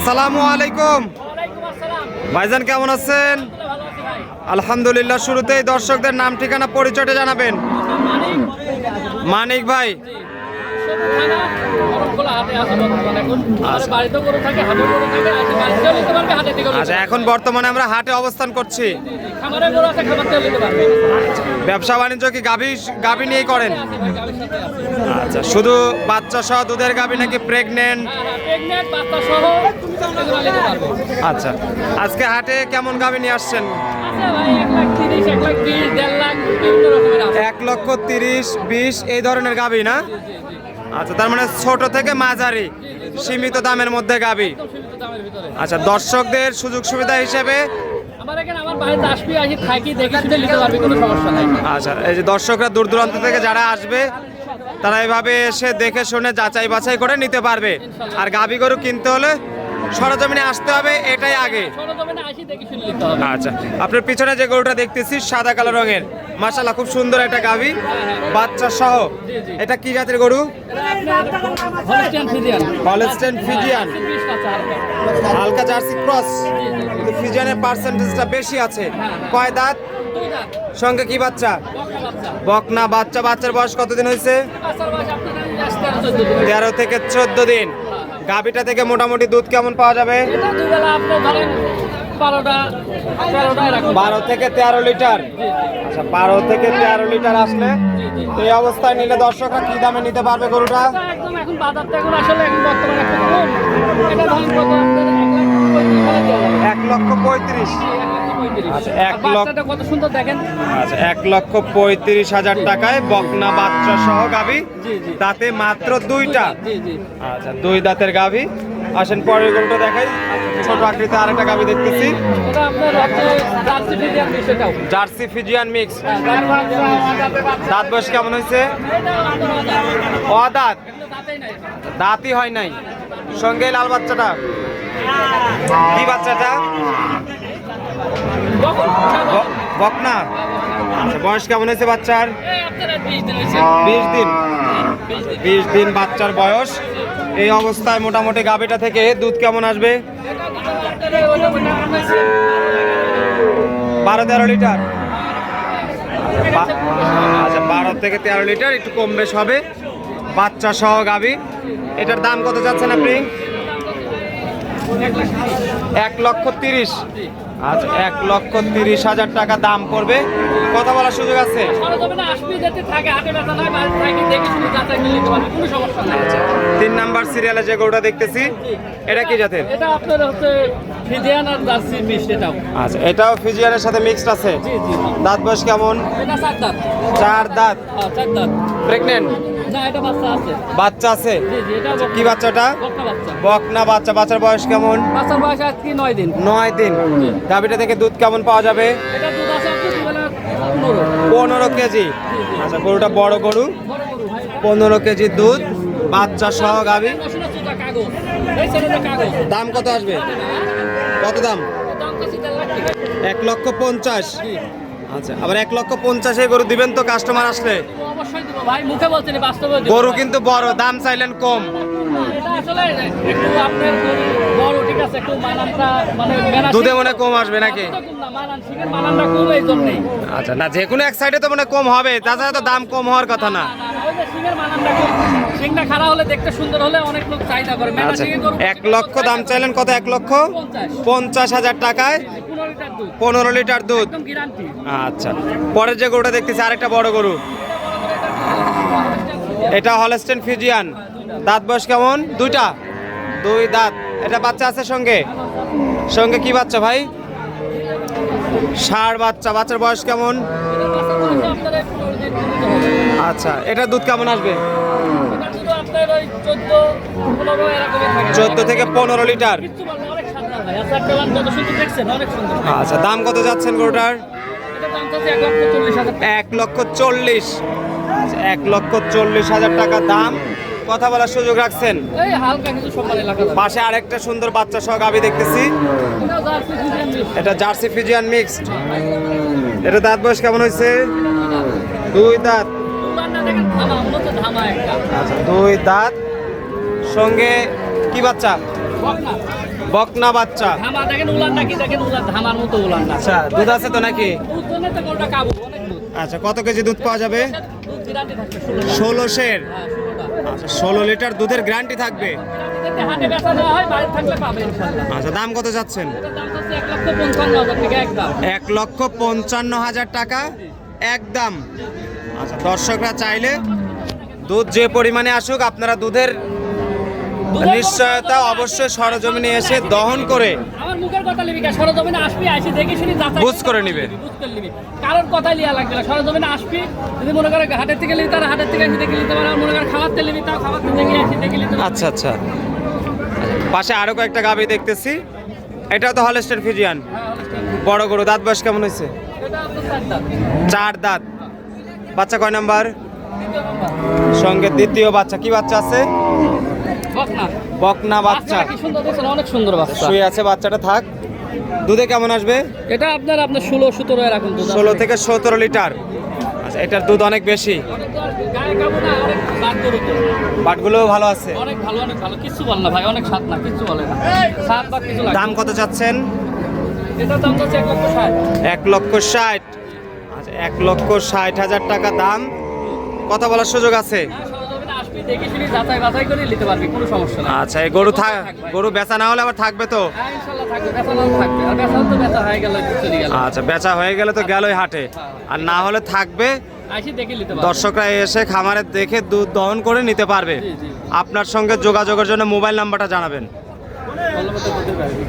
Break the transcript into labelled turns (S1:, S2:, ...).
S1: আসসালামু আলাইকুম ভাইজান, কেমন আছেন? আলহামদুলিল্লাহ। শুরুতেই দর্শকদের নাম ঠিকানা পরিচয়টা জানাবেন। মানিক ভাই, আচ্ছা, এখন বর্তমানে আমরা হাটে অবস্থান করছি। ব্যবসা বাণিজ্য কি গাভী নিয়ে করেন? আচ্ছা, শুধু বাচ্চা সহ দুধের গাভী নাকি প্রেগনেন্ট? আচ্ছা, আজকে হাটে কেমন গাভী নিয়ে আসছেন? 1,30,20 এই ধরনের গাভী না? আচ্ছা, তার মানে ছোট থেকে মাঝারি সীমিত দামের মধ্যে গাভী। আচ্ছা, দর্শকদের সুযোগ সুবিধা হিসেবে আচ্ছা, এই যে দর্শকরা দূর দূরান্ত থেকে যারা আসবে তারা এভাবে এসে দেখে শুনে যাচাই বাছাই করে নিতে পারবে। আর গাভী গরু কিনতে হলে সরজমিনে আসতে হবে, এটাই আগে। আচ্ছা, আপনার পিছনে যে গরুটা দেখতেছি সাদা কালো রঙের, মাশাআল্লাহ খুব সুন্দর একটা গাভী বাচ্চা সহ। এটা কি জাতের গরু? হলস্টেইন ফ্রিজিয়ান, হালকা জার্সি ক্রস, কিন্তু ফ্রিজিয়ানের পার্সেন্টেজটা বেশি আছে। কয় দাঁত? সঙ্গে কি বাচ্চা? বকনা বাচ্চা। বাচ্চার বয়স কতদিন হয়েছে? 13 থেকে 14 দিন। গাভীটা থেকে মোটামুটি দুধ কেমন পাওয়া যাবে? 12 থেকে 13 লিটার। আচ্ছা, 12 থেকে 13 লিটার আসলে এই অবস্থায় নিলে দর্শকরা কি দামে নিতে পারবে গরুটা? 1,35,000। আচ্ছা, 1,35,000 টাকায় বকনা বাচ্চা সহ গাভী, তাতে মাত্র দুইটা। আচ্ছা, দুই দাঁতের গাভী। আসেন পরের গরুটা দেখাই। ছোট আকৃতি আরেকটা গাভী দেখতেছি, জার্সি ফিজিয়ান মিক্স। দাঁত বয়স কেমন হয়েছে? অদাঁত, দাঁতই হয় নাই। সঙ্গে লাল বাচ্চাটা কি বাচ্চাটা? বকনা। আচ্ছা, বয়স কেমন হয়েছে বাচ্চার? 20 দিন। 20 দিন বাচ্চার বয়স। এই অবস্থায় মোটামুটি গাভীটা থেকে দুধ কেমন আসবে? 12-13 লিটার। আচ্ছা, 12 থেকে 13 লিটার, একটু কম বেশ হবে। বাচ্চা সহ গাভী। এটার দাম কত যাচ্ছেন আপনি? 1,30,000। আচ্ছা, 1,30,000 টাকা দাম পড়বে। কথা বলার সুযোগ আছে? 3 নাম্বার সিরিয়ালে যে গরুটা দেখতেছি, এটা কি জাতের?
S2: এটা আপনার হচ্ছে ফিজিয়ান আর জার্সি মিক্স। এটাও
S1: আচ্ছা, এটাও ফিজিয়ানের সাথে মিক্সড আছে। দাঁত বয়স কেমন?
S2: এটা 4 দাঁত।
S1: 4 দাঁত।
S2: 4 দাঁত।
S1: প্রেগন্যান্ট?
S2: না, এটা বাচ্চা আছে।
S1: বাচ্চা আছে?
S2: এটা
S1: কি বাচ্চাটা?
S2: বকনা বাচ্চা।
S1: বকনা বাচ্চা। বাচ্চার বয়স কেমন?
S2: বাচ্চার বয়স আজকে 9 দিন।
S1: 9 দিন। গাভীটা থেকে দুধ কেমন পাওয়া যাবে?
S2: এটা দুধ আছে আপনার
S1: 15 কেজি। আচ্ছা, গরুটা বড় গরু, 15 কেজি দুধ, বাচ্চা সহ গাভী। দাম কত আসবে? কত দাম? 1,50,000। আচ্ছা, আবার 1,50,000 গরু দিবেন তো কাস্টমার আসলে?
S2: অবশ্যই দেব ভাই, মুখে বলছেন, বাস্তবে দেব।
S1: গরু কিন্তু বড়, দাম চাইলেন কম।
S2: এটা আসলে একটু আপনার বড়, ঠিক আছে, একটু মানানটা মানে
S1: দুধে মনে কম আসবে নাকি?
S2: মানান সিংহের মানানটা কম, এই জন্যই।
S1: আচ্ছা, না যে কোনো এক সাইডে তো মনে কম হবে, তাছাড়া তো দাম কম হওয়ার কথা না।
S2: ওই যে সিংহের মানানটা কম, সিংটা খারাপ হলে, দেখতে সুন্দর হলে অনেক লোক চাহিদা করে। মেলা
S1: আচ্ছা,
S2: সিংহের গরু
S1: 1 লক্ষ দাম চাইলেন, কত? 1,50,000 টাকায় 15 লিটার দুধ।
S2: একদম গ্যারান্টি।
S1: আচ্ছা, পরের যে গরুটা দেখতেছি আরেকটা বড় গরু, এটা হলস্টেইন ফ্রিজিয়ান। দাঁত বয়স কেমন? 2 দাঁত। এটা বাচ্চা আছে সঙ্গে? সঙ্গে কি বাচ্চা ভাই? ষাঁড় বাচ্চা। বাচ্চার বয়স কেমন? আচ্ছা, এটা দুধ কেমন আসবে? 14 থেকে 15 লিটার। আচ্ছা, দাম কত যাচ্ছেন গরুটার? 1,40,000। 1,40,000 টাকা দাম। কথা বলার সুযোগ রাখছেন? পাশে আরেকটা সুন্দর বাচ্চা সহ গাভী দেখতেছি, এটা জার্সি ফিজিয়ান মিক্সড। এটা দাঁত বয়স কেমন হয়েছে? 2 দাঁত। আচ্ছা, 2 দাঁত। সঙ্গে কি বাচ্চা?
S2: বকনা।
S1: বকনা বাচ্চা।
S2: ধামা দেখেন উলান নাকি দেখেন উলান ধামার মতো উলান না।
S1: আচ্ছা, দুধ আছে তো নাকি?
S2: দুধ তো নেই তো গরুটা কাবু অনেক দুধ।
S1: আচ্ছা, কত কেজি দুধ পাওয়া যাবে?
S2: দুধ গ্যারান্টি থাকবে 16টা।
S1: 16-এর।
S2: হ্যাঁ 16টা।
S1: আচ্ছা, 16 লিটার দুধের গ্যারান্টি থাকবে।
S2: যদি হাটে বেচা দেওয়া হয় বাড়ি থাকলে পাবে ইনশাআল্লাহ।
S1: আচ্ছা, দাম কত যাচ্ছেন?
S2: এটার দাম হচ্ছে 1,55,000 টাকা একদম।
S1: 1,55,000 টাকা একদম। আচ্ছা, দর্শকরা চাইলে দুধ যে পরিমাণে আসুক, আপনারা দুধের নিশ্চয়তা অবশ্যই সরজমিনে এসে দহন করে
S2: আমার মুখের কথা লিবি কা সরজমিনে আসবি আসি দেখে শুনি যাচাই
S1: বুঝ করে নিবে।
S2: বুঝ করে নিবি কারণ কথা লিয়া লাগবে না সরজমিনে আসবি যদি মনে করে হাটের থেকে লিবি তার হাটের থেকে এসে দেখে নিতে পারে আর মনে করে খাবার তেল লিবি তাও খাবার তেল দেখে আসি দেখে নিতে পারে।
S1: আচ্ছা আচ্ছা, পাশে আরো কয়েকটা গাভী দেখতেছি। এটাও তো হলস্টাইন ফ্রিজিয়ান, বড় গরু। দাঁত বয়স কেমন হয়েছে?
S2: এটা আপনার 4 দাঁত।
S1: 4 দাঁত। বাচ্চা কয় নাম্বার?
S2: দ্বিতীয় নাম্বার।
S1: সঙ্গে দ্বিতীয় বাচ্চা। কি বাচ্চা আছে?
S2: বকনা।
S1: বকনা বাচ্চা।
S2: কি সুন্দর দেখছেন অনেক সুন্দর বাচ্চা।
S1: শুয়ে আছে, বাচ্চাটা থাক। দুধে কেমন আসবে?
S2: এটা আপনার 16-17 এরকম দুধ।
S1: 16 থেকে 17 লিটার। আচ্ছা, এটার দুধ অনেক বেশি।
S2: গায়ে কাবু না অনেক বাদ গরু তো।
S1: বাটগুলোও ভালো আছে।
S2: অনেক ভালো কিছু বল না ভাই অনেক স্বাদ না কিছু বলে না স্বাদ বা কিছু লাগে।
S1: দাম কত চাচ্ছেন?
S2: এটা দাম হচ্ছে 1,60,000।
S1: 1,60,000। আচ্ছা, 1,60,000 টাকা দাম। কথা বলার সুযোগ আছে?
S2: সরজমিনে আসবি দেখে শুনি যাচাই বাছাই করে নিতে পারবি কোনো সমস্যা নাই।
S1: আচ্ছা, এই গরু বেচা না হলে আবার থাকবে তো?
S2: হ্যাঁ ইনশাআল্লাহ থাকবে বেচা নাও থাকবে আর বেচা তো বেচা হয়ে গেল চলে গেল।
S1: আচ্ছা, বেচা হয়ে গেলে তো গেলই হাটে, আর না হলে থাকবে।
S2: আসি দেখে নিতে পারবে।
S1: দর্শকরা এসে খামারে দেখে দুধ দহন করে নিতে পারবে।
S2: জি, জি।
S1: আপনার সঙ্গে যোগাযোগের জন্য মোবাইল নাম্বারটা জানাবেন।
S2: ধন্যবাদ দিতে পারবি।